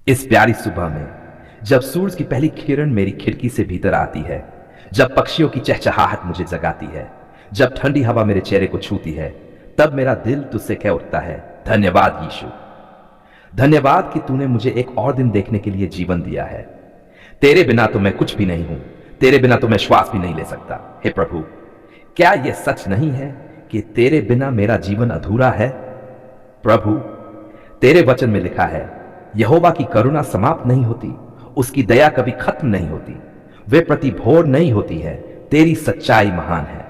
इस प्यारी सुबह में जब सूरज की पहली किरण मेरी खिड़की से भीतर आती है, जब पक्षियों की चहचहाहट मुझे जगाती है, जब ठंडी हवा मेरे चेहरे को छूती है, तब मेरा दिल तुझसे कह उठता है, धन्यवाद यीशु। धन्यवाद कि तूने मुझे एक और दिन देखने के लिए जीवन दिया है। तेरे बिना तो मैं कुछ भी नहीं हूं, तेरे बिना तो मैं श्वास भी नहीं ले सकता। हे प्रभु, क्या यह सच नहीं है कि तेरे बिना मेरा जीवन अधूरा है? प्रभु, तेरे वचन में लिखा है, यहोवा की करुणा समाप्त नहीं होती, उसकी दया कभी खत्म नहीं होती, वे प्रति भोर नहीं होती है, तेरी सच्चाई महान है।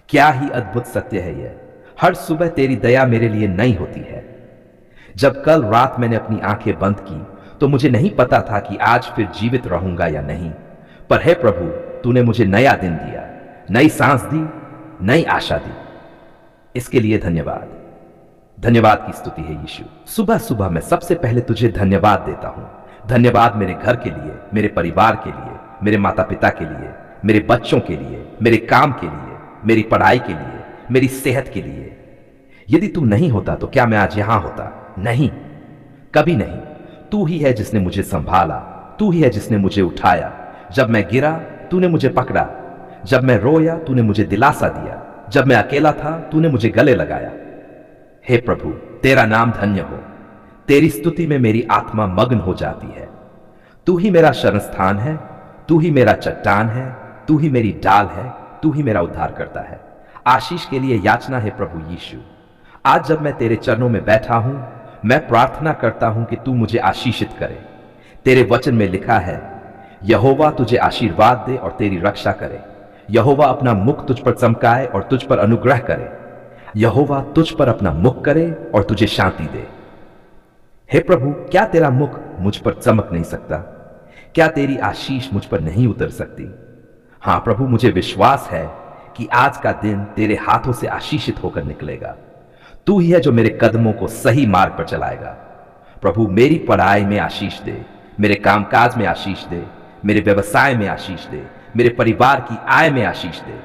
क्या ही अद्भुत सत्य है यह। हर सुबह तेरी दया मेरे लिए नई होती है। जब कल रात मैंने अपनी आंखें बंद की तो मुझे नहीं पता था कि आज फिर जीवित रहूंगा या नहीं, पर हे प्रभु, तूने मुझे नया दिन दिया, नई सांस दी, नई आशा दी। इसके लिए धन्यवाद। धन्यवाद की स्तुति है यीशु। सुबह सुबह मैं सबसे पहले तुझे धन्यवाद देता हूं। धन्यवाद मेरे घर के लिए, मेरे परिवार के लिए, मेरे माता पिता के लिए, मेरे बच्चों के लिए, मेरे काम के लिए, मेरी पढ़ाई के लिए, मेरी सेहत के लिए। यदि तू नहीं होता तो क्या मैं आज यहां होता? नहीं, कभी नहीं। तू ही है जिसने मुझे संभाला, तू ही है जिसने मुझे उठाया। जब मैं गिरा तूने मुझे पकड़ा, जब मैं रोया तूने मुझे दिलासा दिया, जब मैं अकेला था तूने मुझे गले लगाया। हे प्रभु, तेरा नाम धन्य हो। तेरी स्तुति में मेरी आत्मा मग्न हो जाती है। तू ही मेरा शरण स्थान है, तू ही मेरा चट्टान है, तू ही मेरी डाल है, तू ही मेरा उद्धार करता है। आशीष के लिए याचना है प्रभु यीशु। आज जब मैं तेरे चरणों में बैठा हूं, मैं प्रार्थना करता हूं कि तू मुझे आशीषित करे। तेरे वचन में लिखा है, यहोवा तुझे आशीर्वाद दे और तेरी रक्षा करे। यहोवा अपना मुख तुझ पर चमकाए और तुझ पर अनुग्रह करे। यहोवा तुझ पर अपना मुख करे और तुझे शांति दे। हे प्रभु, क्या तेरा मुख मुझ पर चमक नहीं सकता? क्या तेरी आशीष मुझ पर नहीं उतर सकती? हां प्रभु, मुझे विश्वास है कि आज का दिन तेरे हाथों से आशीषित होकर निकलेगा। तू ही है जो मेरे कदमों को सही मार्ग पर चलाएगा। प्रभु, मेरी पढ़ाई में आशीष दे, मेरे कामकाज में आशीष दे, मेरे व्यवसाय में आशीष दे, मेरे परिवार की आय में आशीष दे।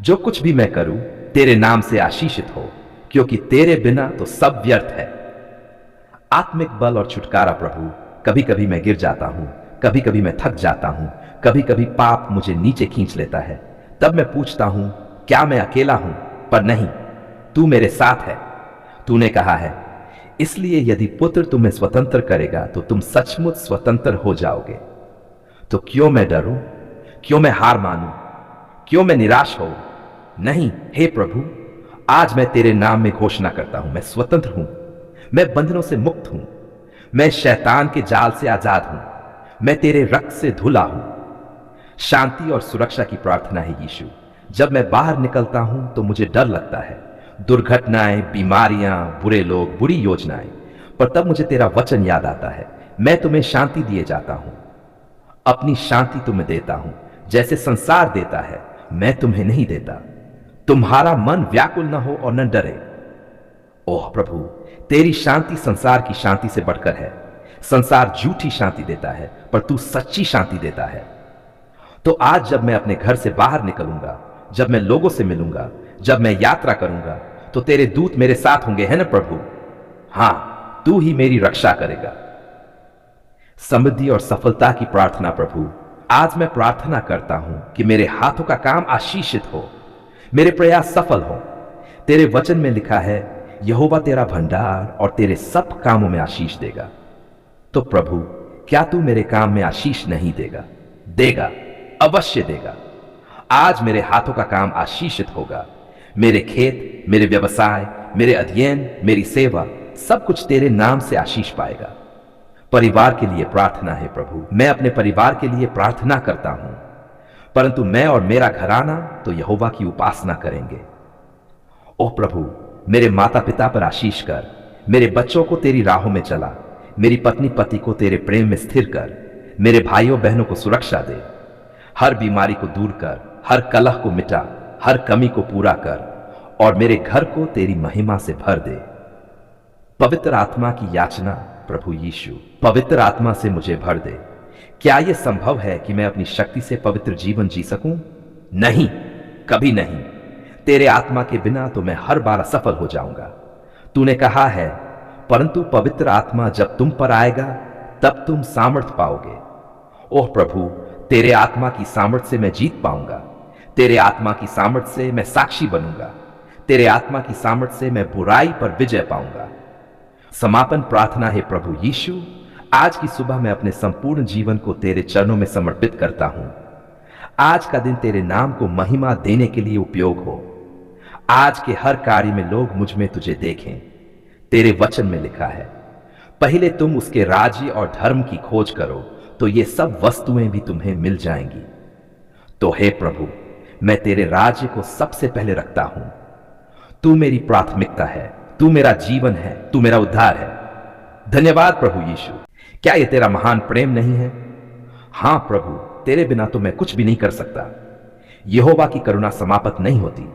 जो कुछ भी मैं करूं तेरे नाम से आशीषित हो, क्योंकि तेरे बिना तो सब व्यर्थ है। आत्मिक बल और छुटकारा प्रभु, कभी कभी मैं गिर जाता हूं, कभी कभी मैं थक जाता हूं, कभी कभी पाप मुझे नीचे खींच लेता है। तब मैं पूछता हूं, क्या मैं अकेला हूं? पर नहीं, तू मेरे साथ है। तूने कहा है, इसलिए यदि पुत्र तुम्हें स्वतंत्र करेगा तो तुम सचमुच स्वतंत्र हो जाओगे। तो क्यों मैं डरूं? क्यों मैं हार मानूं? क्यों मैं निराश हो? नहीं, हे प्रभु, आज मैं तेरे नाम में घोषणा करता हूं, मैं स्वतंत्र हूं, मैं बंधनों से मुक्त हूं, मैं शैतान के जाल से आजाद हूं, मैं तेरे रक्त से धुला हूं। शांति और सुरक्षा की प्रार्थना है यीशु। जब मैं बाहर निकलता हूं तो मुझे डर लगता है, दुर्घटनाएं, बीमारियां, बुरे लोग, बुरी योजनाएं, पर तब मुझे तेरा वचन याद आता है, मैं तुम्हें शांति दिए जाता हूं, अपनी शांति तुम्हें देता हूं, जैसे संसार देता है मैं तुम्हें नहीं देता। तुम्हारा मन व्याकुल न हो और न डरे। ओह प्रभु, तेरी शांति संसार की शांति से बढ़कर है। संसार झूठी शांति देता है, पर तू सच्ची शांति देता है। तो आज जब मैं अपने घर से बाहर निकलूंगा, जब मैं लोगों से मिलूंगा, जब मैं यात्रा करूंगा, तो तेरे दूत मेरे साथ होंगे, है ना प्रभु? हां, तू ही मेरी रक्षा करेगा। समृद्धि और सफलता की प्रार्थना प्रभु, आज मैं प्रार्थना करता हूं कि मेरे हाथों का काम आशीषित हो, मेरे प्रयास सफल हो। तेरे वचन में लिखा है, यहोवा तेरा भंडार और तेरे सब कामों में आशीष देगा। तो प्रभु, क्या तू मेरे काम में आशीष नहीं देगा? देगा, अवश्य देगा। आज मेरे हाथों का काम आशीषित होगा। मेरे खेत, मेरे व्यवसाय, मेरे अध्ययन, मेरी सेवा, सब कुछ तेरे नाम से आशीष पाएगा। परिवार के लिए प्रार्थना है प्रभु, मैं अपने परिवार के लिए प्रार्थना करता हूं, परंतु मैं और मेरा घराना तो यहोवा की उपासना करेंगे। ओह प्रभु, मेरे माता पिता पर आशीष कर, मेरे बच्चों को तेरी राहों में चला, मेरी पत्नी पति को तेरे प्रेम में स्थिर कर, मेरे भाइयों बहनों को सुरक्षा दे, हर बीमारी को दूर कर, हर कलह को मिटा, हर कमी को पूरा कर और मेरे घर को तेरी महिमा से भर दे। पवित्र आत्मा की याचना प्रभु यीशु, पवित्र आत्मा से मुझे भर दे। क्या यह संभव है कि मैं अपनी शक्ति से पवित्र जीवन जी सकूं? नहीं, कभी नहीं। तेरे आत्मा के बिना तो मैं हर बार असफल हो जाऊंगा। तूने कहा है, परंतु पवित्र आत्मा जब तुम पर आएगा तब तुम सामर्थ पाओगे। ओह प्रभु, तेरे आत्मा की सामर्थ से मैं जीत पाऊंगा। तेरे आत्मा की सामर्थ से मैं साक्षी बनूंगा। तेरे आत्मा की सामर्थ से मैं बुराई पर विजय पाऊंगा। समापन प्रार्थना है प्रभु यीशु, आज की सुबह मैं अपने संपूर्ण जीवन को तेरे चरणों में समर्पित करता हूं। आज का दिन तेरे नाम को महिमा देने के लिए उपयोग हो। आज के हर कार्य में लोग मुझ में तुझे देखें। तेरे वचन में लिखा है, पहले तुम उसके राज्य और धर्म की खोज करो तो ये सब वस्तुएं भी तुम्हें मिल जाएंगी। तो हे प्रभु, मैं तेरे राज्य को सबसे पहले रखता हूं। तू मेरी प्राथमिकता है, तू मेरा जीवन है, तू मेरा उद्धार है। धन्यवाद प्रभु यीशु। क्या यह तेरा महान प्रेम नहीं है? हां प्रभु, तेरे बिना तो मैं कुछ भी नहीं कर सकता। यहोवा की करुणा समाप्त नहीं होती,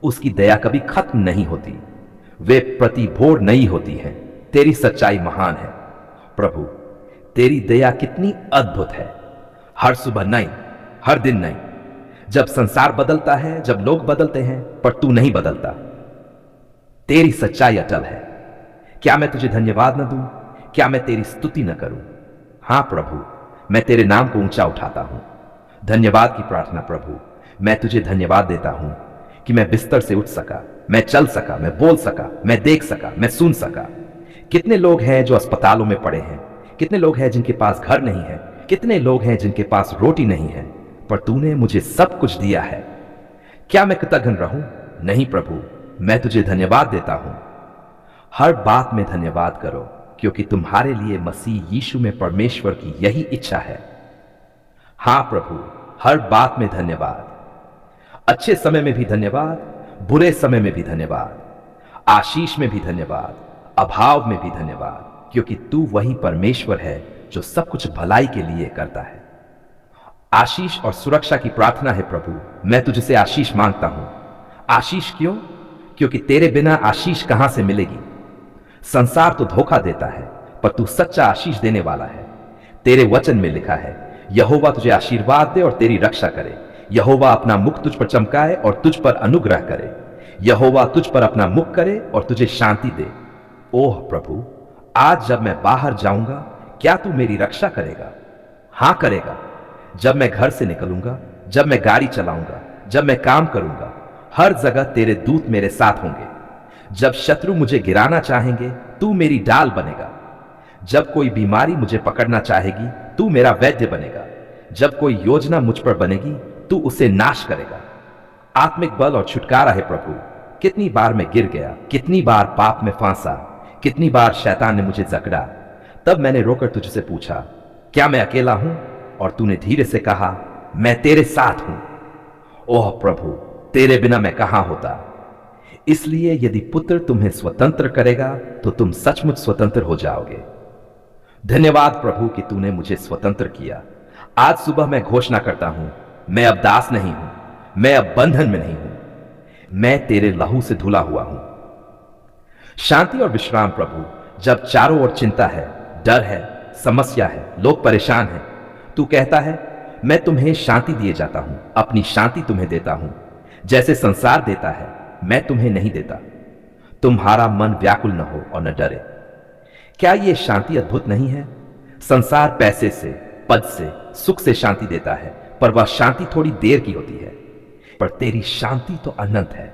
उसकी दया कभी खत्म नहीं होती, वे प्रति भोर नई होती हैं। तेरी सच्चाई महान है प्रभु, तेरी दया कितनी अद्भुत है। हर सुबह नई, हर दिन नई। जब संसार बदलता है, जब लोग बदलते हैं, पर तू नहीं बदलता। तेरी सच्चाई अटल है। क्या मैं तुझे धन्यवाद न दूं? क्या मैं तेरी स्तुति न करूं? हां प्रभु, मैं तेरे नाम को ऊंचा उठाता हूं। धन्यवाद की प्रार्थना प्रभु, मैं तुझे धन्यवाद देता हूं कि मैं बिस्तर से उठ सका, मैं चल सका, मैं बोल सका, मैं देख सका, मैं सुन सका। कितने लोग हैं जो अस्पतालों में पड़े हैं, कितने लोग हैं जिनके पास घर नहीं है, कितने लोग हैं जिनके पास रोटी नहीं है, पर तूने मुझे सब कुछ दिया है। क्या मैं कृतज्ञ रहूं? नहीं प्रभु, मैं तुझे धन्यवाद देता हूं। हर बात में धन्यवाद करो, क्योंकि तुम्हारे लिए मसीह यीशु में परमेश्वर की यही इच्छा है। हां प्रभु, हर बात में धन्यवाद। अच्छे समय में भी धन्यवाद, बुरे समय में भी धन्यवाद, आशीष में भी धन्यवाद, अभाव में भी धन्यवाद, क्योंकि तू वही परमेश्वर है जो सब कुछ भलाई के लिए करता है। आशीष और सुरक्षा की प्रार्थना है प्रभु, मैं तुझसे आशीष मांगता हूं। आशीष क्यों? क्योंकि तेरे बिना आशीष कहां से मिलेगी। संसार तो धोखा देता है, पर तू सच्चा आशीष देने वाला है। तेरे वचन में लिखा है, यहोवा तुझे आशीर्वाद दे और तेरी रक्षा करे। यहोवा अपना मुख तुझ पर चमकाए और तुझ पर अनुग्रह करे। यहोवा तुझ पर अपना मुख करे और तुझे शांति दे। ओह प्रभु, आज जब मैं बाहर जाऊंगा, क्या तू मेरी रक्षा करेगा? हां करेगा। जब मैं घर से निकलूंगा, जब मैं गाड़ी चलाऊंगा, जब मैं काम करूंगा, हर जगह तेरे दूत मेरे साथ होंगे। जब शत्रु मुझे गिराना चाहेंगे, तू मेरी डाल बनेगा। जब कोई बीमारी मुझे पकड़ना चाहेगी, तू मेरा वैद्य बनेगा। जब कोई योजना मुझ पर बनेगी, तू उसे नाश करेगा। आत्मिक बल और छुटकारा है प्रभु। कितनी बार मैं गिर गया, कितनी बार पाप में फांसा, कितनी बार शैतान ने मुझे जकड़ा। तब मैंने रोकर तुझसे पूछा, क्या मैं अकेला हूं? और तूने धीरे से कहा, मैं तेरे साथ हूं। ओह प्रभु, तेरे बिना मैं कहां होता। इसलिए यदि पुत्र तुम्हें स्वतंत्र करेगा, तो तुम सचमुच स्वतंत्र हो जाओगे। धन्यवाद प्रभु कि तूने मुझे स्वतंत्र किया। आज सुबह मैं घोषणा करता हूं, मैं अब दास नहीं हूं, मैं अब बंधन में नहीं हूं, मैं तेरे लहू से धुला हुआ हूं। शांति और विश्राम प्रभु, जब चारों ओर चिंता है, डर है, समस्या है, लोग परेशान हैं, तू कहता है, मैं तुम्हें शांति दिए जाता हूं, अपनी शांति तुम्हें देता हूं। जैसे संसार देता है, मैं तुम्हें नहीं देता। तुम्हारा मन व्याकुल न हो और न डरे। क्या यह शांति अद्भुत नहीं है? संसार पैसे से, पद से, सुख से शांति देता है, पर वह शांति थोड़ी देर की होती है, पर तेरी शांति तो अनंत है।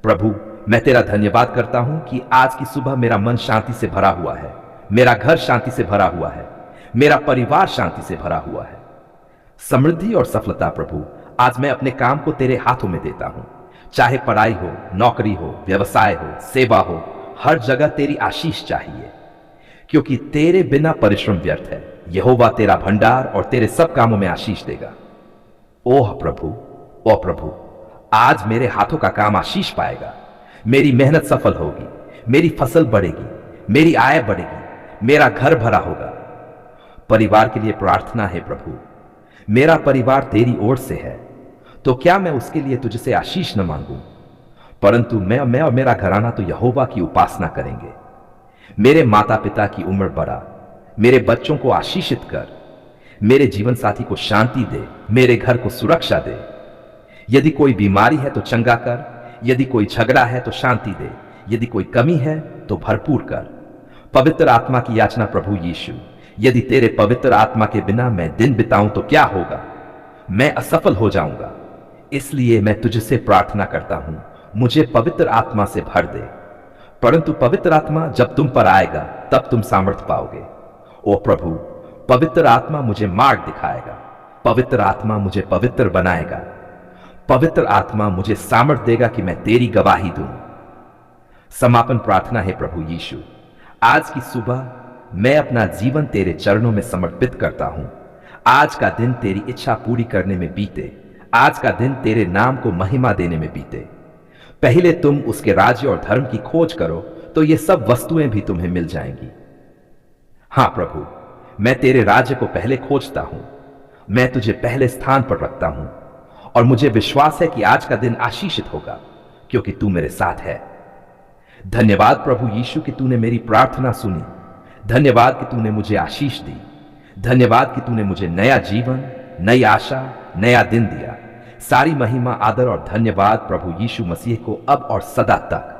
प्रभु, मैं तेरा धन्यवाद करता हूं कि आज की सुबह मेरा मन शांति से भरा हुआ है, मेरा घर शांति से भरा हुआ है, मेरा परिवार शांति से भरा हुआ है। समृद्धि और सफलता प्रभु, आज मैं अपने काम को तेरे हाथों में देता हूं। चाहे पढ़ाई हो, नौकरी हो, व्यवसाय हो, सेवा हो, हर जगह तेरी आशीष चाहिए, क्योंकि तेरे बिना परिश्रम व्यर्थ है। यहोवा तेरा भंडार और तेरे सब कामों में आशीष देगा। ओह प्रभु, ओह प्रभु, आज मेरे हाथों का काम आशीष पाएगा। मेरी मेहनत सफल होगी, मेरी फसल बढ़ेगी, मेरी आय बढ़ेगी, मेरा घर भरा होगा। परिवार के लिए प्रार्थना है प्रभु, मेरा परिवार तेरी ओर से है, तो क्या मैं उसके लिए तुझसे आशीष न मांगूं? परंतु मैं और मेरा घराना तो यहोवा की उपासना करेंगे। मेरे माता पिता की उम्र बढ़ा, मेरे बच्चों को आशीषित कर, मेरे जीवन साथी को शांति दे, मेरे घर को सुरक्षा दे। यदि कोई बीमारी है तो चंगा कर, यदि कोई झगड़ा है तो शांति दे, यदि कोई कमी है तो भरपूर कर। पवित्र आत्मा की याचना प्रभु यीशु, यदि तेरे पवित्र आत्मा के बिना मैं दिन बिताऊं तो क्या होगा? मैं असफल हो जाऊंगा। इसलिए मैं तुझसे प्रार्थना करता हूं, मुझे पवित्र आत्मा से भर दे। परंतु पवित्र आत्मा जब तुम पर आएगा तब तुम सामर्थ पाओगे। ओ प्रभु, पवित्र आत्मा मुझे मार्ग दिखाएगा। पवित्र आत्मा मुझे पवित्र बनाएगा। पवित्र आत्मा मुझे सामर्थ देगा कि मैं तेरी गवाही दूं। समापन प्रार्थना है प्रभु यीशु, आज की सुबह मैं अपना जीवन तेरे चरणों में समर्पित करता हूं। आज का दिन तेरी इच्छा पूरी करने में बीते। आज का दिन तेरे नाम को महिमा देने में बीते। पहले तुम उसके राज्य और धर्म की खोज करो तो ये सब वस्तुएं भी तुम्हें मिल जाएंगी। हां प्रभु, मैं तेरे राज्य को पहले खोजता हूं। मैं तुझे पहले स्थान पर रखता हूं और मुझे विश्वास है कि आज का दिन आशीषित होगा क्योंकि तू मेरे साथ है। धन्यवाद प्रभु यीशु कि तूने मेरी प्रार्थना सुनी। धन्यवाद कि तूने मुझे आशीष दी। धन्यवाद कि तूने मुझे नया जीवन, नई आशा, नया दिन दिया। सारी महिमा, आदर और धन्यवाद प्रभु यीशु मसीह को अब और सदा तक।